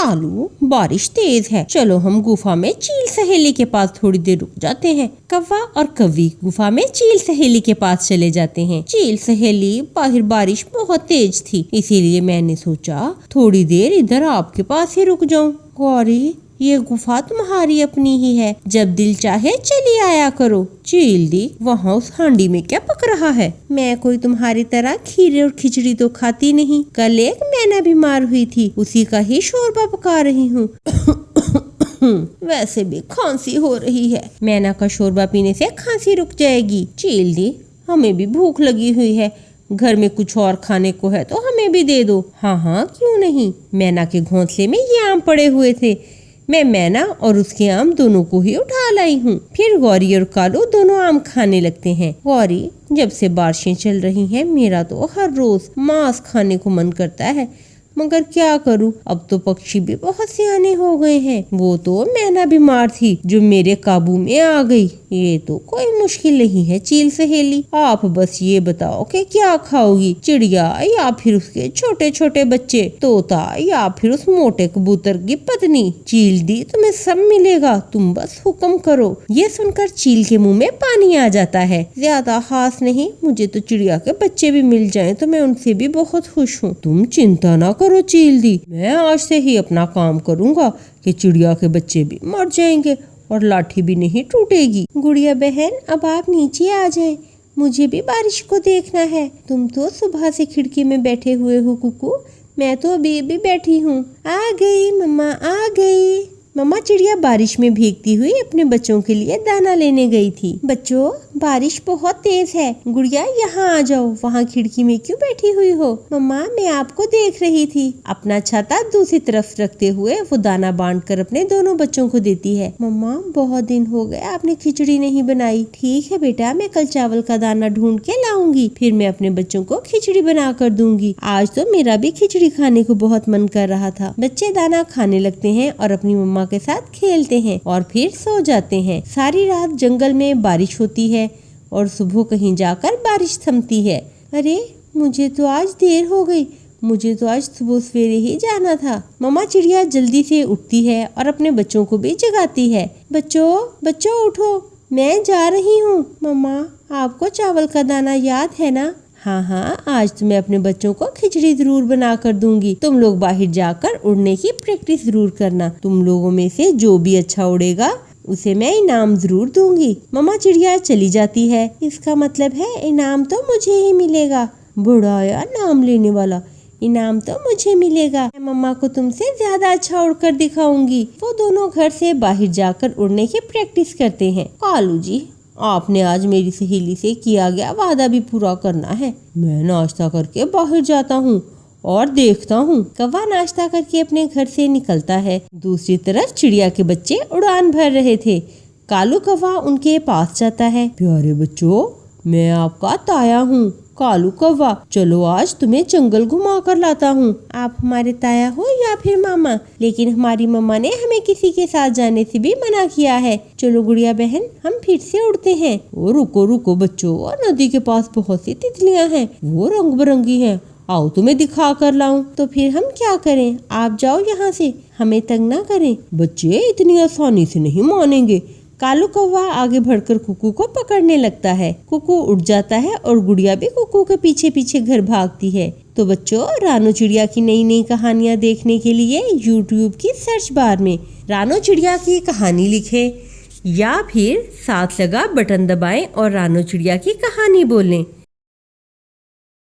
कालू, बारिश तेज है, चलो हम गुफा में चील सहेली के पास थोड़ी देर रुक जाते हैं। कौवा और कौवी गुफा में चील सहेली के पास चले जाते हैं। चील सहेली, बाहर बारिश बहुत तेज थी, इसीलिए मैंने सोचा थोड़ी देर इधर आपके पास ही रुक जाऊं। गौरी, ये गुफा तुम्हारी अपनी ही है, जब दिल चाहे चली आया करो। चील दी, वहाँ उस हांडी में क्या पक रहा है? मैं कोई तुम्हारी तरह खीर और खिचड़ी तो खाती नहीं। कल एक मैना बीमार हुई थी, उसी का ही शोरबा पका रही हूँ। वैसे भी खांसी हो रही है, मैना का शोरबा पीने से खांसी रुक जाएगी। चील दी, हमें भी भूख लगी हुई है, घर में कुछ और खाने को है तो हमें भी दे दो। हाँ हाँ, क्यों नहीं। मैना के घोंसले में ये आम पड़े हुए थे, मैं मैना और उसके आम दोनों को ही उठा लाई हूँ। फिर गौरी और कालू दोनों आम खाने लगते हैं। गौरी, जब से बारिशें चल रही हैं, मेरा तो हर रोज मांस खाने को मन करता है, मगर क्या करूं, अब तो पक्षी भी बहुत सियाने हो गए हैं। वो तो मैना बीमार थी जो मेरे काबू में आ गई। ये तो कोई मुश्किल नहीं है चील सहेली, आप बस ये बताओ कि क्या खाओगी, चिड़िया या फिर उसके छोटे छोटे बच्चे, तोता या फिर उस मोटे कबूतर की पत्नी। चील दी, तुम्हें सब मिलेगा, तुम बस हुक्म करो। ये सुनकर चील के मुंह में पानी आ जाता है। ज्यादा खास नहीं, मुझे तो चिड़िया के बच्चे भी मिल जाएं तो मैं उनसे भी बहुत खुश हूँ। तुम चिंता ना करो चील दी, मैं आज से ही अपना काम करूँगा कि चिड़िया के बच्चे भी मर जाएंगे और लाठी भी नहीं टूटेगी। गुड़िया बहन, अब आप नीचे आ जाएं, मुझे भी बारिश को देखना है। तुम तो सुबह से खिड़की में बैठे हुए हो कुकू, मैं तो अभी भी बैठी हूँ। आ गई मम्मा, आ गई। मम्मा चिड़िया बारिश में भीगती हुई अपने बच्चों के लिए दाना लेने गई थी। बच्चों, बारिश बहुत तेज है, गुड़िया यहाँ आ जाओ। वहाँ खिड़की में क्यों बैठी हुई हो? मम्मा, मैं आपको देख रही थी। अपना छाता दूसरी तरफ रखते हुए वो दाना बांटकर अपने दोनों बच्चों को देती है। मम्मा, बहुत दिन हो गए आपने खिचड़ी नहीं बनाई। ठीक है बेटा, मैं कल चावल का दाना ढूंढ के लाऊंगी, फिर मैं अपने बच्चों को खिचड़ी बना कर दूंगी। आज तो मेरा भी खिचड़ी खाने को बहुत मन कर रहा था। बच्चे दाना खाने लगते हैं और अपनी मम्मा के साथ खेलते हैं और फिर सो जाते हैं। सारी रात जंगल में बारिश होती है और सुबह कहीं जाकर बारिश थमती है। अरे, मुझे तो आज देर हो गई, मुझे तो आज सुबह सवेरे ही जाना था। मम्मा चिड़िया जल्दी से उठती है और अपने बच्चों को भी जगाती है। बच्चों, बच्चों उठो, मैं जा रही हूँ। मम्मा, आपको चावल का दाना याद है ना? हाँ हाँ, आज तो मैं अपने बच्चों को खिचड़ी जरूर बना कर दूंगी। तुम लोग बाहर जाकर उड़ने की प्रैक्टिस जरूर करना। तुम लोगों में से जो भी अच्छा उड़ेगा उसे मैं इनाम जरूर दूंगी। मम्मा चिड़िया चली जाती है। इसका मतलब है इनाम तो मुझे ही मिलेगा। बुढ़ाया नाम लेने वाला, इनाम तो मुझे मिलेगा। मैं मम्मा को तुमसे ज्यादा अच्छा उड़कर दिखाऊंगी। वो दोनों घर से बाहर जाकर उड़ने की प्रैक्टिस करते हैं। कालू जी, आपने आज मेरी सहेली से किया गया वादा भी पूरा करना है। मैं नाश्ता करके बाहर जाता हूँ और देखता हूँ। कौवा नाश्ता करके अपने घर से निकलता है। दूसरी तरफ चिड़िया के बच्चे उड़ान भर रहे थे। कालू कौवा उनके पास जाता है। प्यारे बच्चों, मैं आपका ताया हूँ कालू कौवा, चलो आज तुम्हें जंगल घुमा कर लाता हूँ। आप हमारे ताया हो या फिर मामा, लेकिन हमारी मम्मा ने हमें किसी के साथ जाने से भी मना किया है। चलो गुड़िया बहन, हम फिर से उड़ते हैं। ओ रुको रुको बच्चों, नदी के पास बहुत सी तितलियाँ हैं, वो रंग बिरंगी हैं, आओ तुम्हें दिखा कर लाऊं। तो फिर हम क्या करें, आप जाओ यहाँ से, हमें तंग ना करें। बच्चे इतनी आसानी से नहीं मानेंगे। कालू कौवा आगे बढ़कर कुकू को पकड़ने लगता है। कुकू उड़ जाता है और गुड़िया भी कुकू के पीछे पीछे घर भागती है। तो बच्चों, रानो चिड़िया की नई नई कहानियाँ देखने के लिए YouTube की सर्च बार में रानो चिड़िया की कहानी लिखें या फिर साथ लगा बटन दबाएं और रानो चिड़िया की कहानी बोलें।